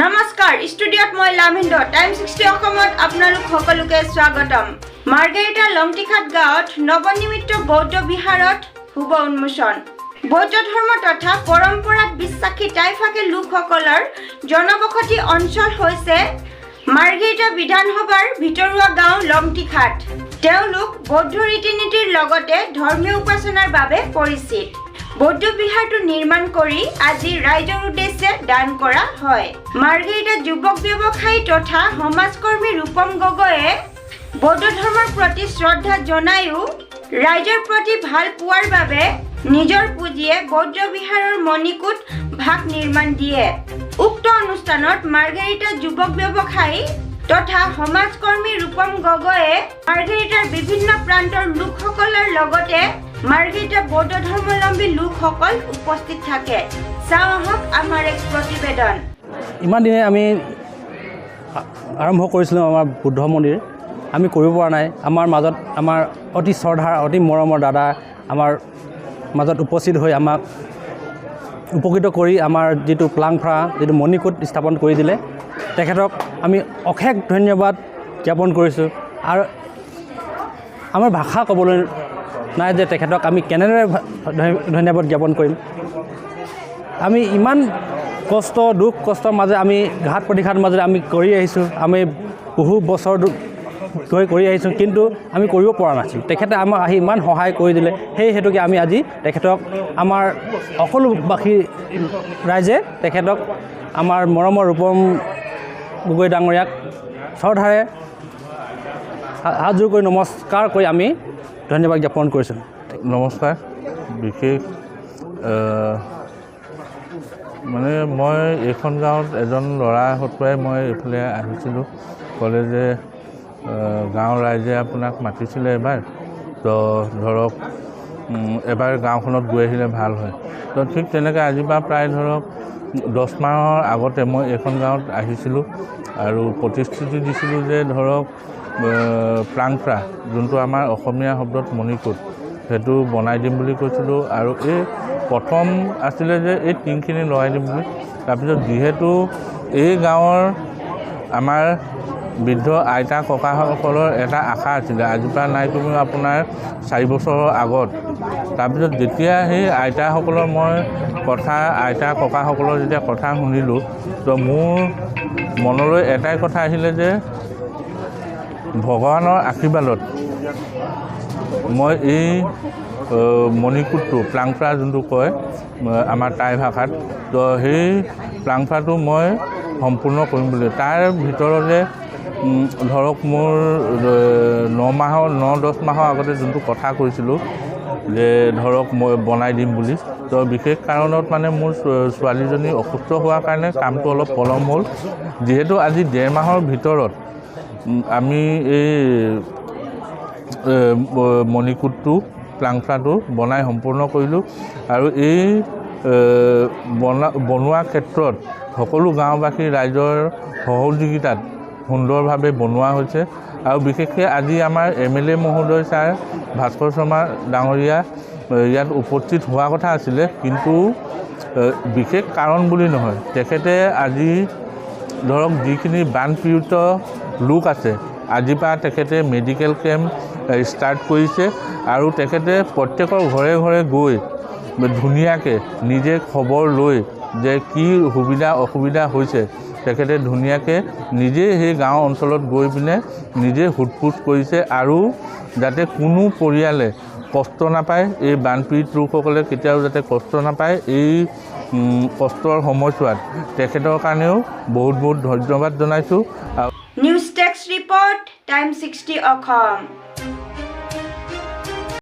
নমস্কাৰ ষ্টুডিঅ'ত মই লামিন্দ টাইম 60 অসমত আপোনালোক সকলোকে স্বাগতম মাৰ্গেৰিটা লংটিঘাট গাঁৱত নৱনিৰ্মিত বৌদ্ধ বিহাৰত শুভ উন্মোচন বৌদ্ধ ধৰ্ম তথা পৰম্পৰাত বিশ্বাসী টাইফাকে লোকসকলৰ জনবসতি অঞ্চল হৈছে মাৰ্গেৰিটা বিধানসভাৰ ভিতৰুৱা গাঁও লংটিঘাট তেওঁলোক বৌদ্ধ ৰীতি-নীতিৰ লগতে ধৰ্মীয় উপাসনাৰ বাবে পৰিচিত বৌদ্ধ বিহাৰটো নিৰ্মাণ কৰি আজি ৰাইজৰ উদ্দেশ্যে দান কৰা হয় মাৰ্গেৰিটা যুৱক ব্যৱসায়ী তথা সমাজকৰ্মী ৰূপম গগৈয়ে বৌদ্ধ ধৰ্মৰ প্ৰতি শ্ৰদ্ধা জনায়ো ৰাইজৰ প্ৰতি ভাল পোৱাৰ বাবে নিজৰ পুঁজিয়ে বৌদ্ধ বিহাৰৰ মণিকূট ভাগ নিৰ্মাণ দিয়ে উক্ত অনুষ্ঠানত মাৰ্গেৰিটা যুৱক ব্যৱসায়ী তথা সমাজকৰ্মী ৰূপম গগৈয়ে মাৰ্গেৰিটাৰ বিভিন্ন প্ৰান্তৰ লোকসকলৰ লগতে মাৰ্গেৰিটা বৌদ্ধ ধৰ্মাৱলম্বী লোকসকল উপস্থিত থাকে চাওক আমাৰ এক প্ৰতিবেদন ইমান দিনে আমি আৰম্ভ কৰিছিলোঁ আমাৰ বুদ্ধ মন্দিৰ আমি কৰিব পৰা নাই আমাৰ মাজত আমাৰ অতি শ্ৰদ্ধাৰ অতি মৰমৰ দাদা আমাৰ মাজত উপস্থিত হৈ আমাক উপকৃত কৰি আমাৰ যিটো প্লাংফ্ৰা যিটো মণিকূট স্থাপন কৰি দিলে তেখেতক আমি অশেষ ধন্যবাদ জ্ঞাপন কৰিছোঁ আৰু আমাৰ ভাষা ক'বলৈ নাই যে তেখেতক আমি কেনেদৰে ধন্যবাদ জ্ঞাপন কৰিম আমি ইমান কষ্ট দুখ কষ্টৰ মাজে আমি ঘাট প্ৰতিঘাত মাজে আমি কৰি আহিছোঁ আমি বহু বছৰ গৈ কৰি আহিছোঁ কিন্তু আমি কৰিব পৰা নাছিলোঁ তেখেতে আমাক আহি ইমান সহায় কৰি দিলে সেই হেতুকে আমি আজি তেখেতক আমাৰ সকলোবাসী ৰাইজে তেখেতক আমাৰ মৰমৰ ৰূপম গগৈ ডাঙৰীয়াক শ্ৰদ্ধাৰে হাতযোৰ কৰি নমস্কাৰ কৰি আমি ধন্যবাদ জ্ঞাপন কৰিছোঁ নমস্কাৰ বিশেষ মানে মই এইখন গাঁৱত এজন ল'ৰা হতুৱাই মই এইফালে আহিছিলোঁ ক'লে যে গাঁৱৰ ৰাইজে আপোনাক মাতিছিলে এবাৰ তো ধৰক এবাৰ গাঁওখনত গৈ আহিলে ভাল হয় তো ঠিক তেনেকৈ আজিৰ পৰা প্ৰায় ধৰক 10 মাহৰ আগতে মই এইখন গাঁৱত আহিছিলোঁ আৰু প্ৰতিশ্ৰুতি দিছিলোঁ যে ধৰক প্লাংফ্ৰা যোনটো আমাৰ অসমীয়া শব্দত মণিকূট সেইটো বনাই দিম বুলি কৈছিলোঁ আৰু এই প্ৰথম আছিলে যে এই টিংখিনি লগাই দিম বুলি তাৰপিছত যিহেতু এই গাঁৱৰ আমাৰ বৃদ্ধ আইতা ককাসকলৰ এটা আশা আছিলে আজিৰ পৰা নাই কমেও আপোনাৰ 4 বছৰৰ আগত তাৰপিছত যেতিয়া সেই আইতাসকলৰ মই কথা আইতা ককাসকলৰ যেতিয়া কথা শুনিলোঁ তো মোৰ মনলৈ এটাই কথা আহিলে যে ভগৱানৰ আশীৰ্বাদত মই এই মণিকূটটো প্লাংফ্ৰা যোনটো কয় আমাৰ টাই ভাষাত তো সেই প্লাংফ্ৰাটো মই সম্পূৰ্ণ কৰিম বুলি তাৰ ভিতৰতে ধৰক মোৰ 9-10 মাহৰ আগতে যোনটো কথা কৈছিলোঁ যে ধৰক মই বনাই দিম বুলি তো বিশেষ কাৰণত মানে মোৰ ছোৱালীজনী অসুস্থ হোৱাৰ কাৰণে কামটো অলপ পলম হ'ল যিহেতু আজি 1.5 মাহৰ ভিতৰত আমি এই মণিকূটটো প্লাংফ্ৰাটো বনাই সম্পূৰ্ণ কৰিলোঁ আৰু এই বনোৱা ক্ষেত্ৰত সকলো গাঁওবাসী ৰাইজৰ সহযোগিতাত সুন্দৰভাৱে বনোৱা হৈছে আৰু বিশেষকৈ আজি আমাৰ MLA মহোদয় ছাৰ ভাস্কৰ শৰ্মা ডাঙৰীয়া ইয়াত উপস্থিত হোৱা কথা আছিলে কিন্তু বিশেষ কাৰণ বুলি নহয় তেখেতে আজি ধৰক যিখিনি বানপীড়িত লোক আছে আজিৰ পৰা তেখেতে মেডিকেল কেম্প ষ্টাৰ্ট কৰিছে আৰু তেখেতে প্ৰত্যেকৰ ঘৰে ঘৰে গৈ ধুনীয়াকৈ নিজে খবৰ লৈ যে কি সুবিধা অসুবিধা হৈছে তেখেতে ধুনীয়াকৈ নিজে সেই গাঁও অঞ্চলত গৈ পিনে নিজে সোধপোছ কৰিছে আৰু যাতে কোনো পৰিয়ালে কষ্ট নাপায় এই বানপীড়িত লোকসকলে কেতিয়াও যাতে কষ্ট নাপায় এই কষ্টৰ সময়ছোৱাত তেখেতৰ কাৰণেও বহুত বহুত ধন্যবাদ জনাইছোঁ নিউজ টেক্স ৰিপৰ্ট টাইম 60 অসম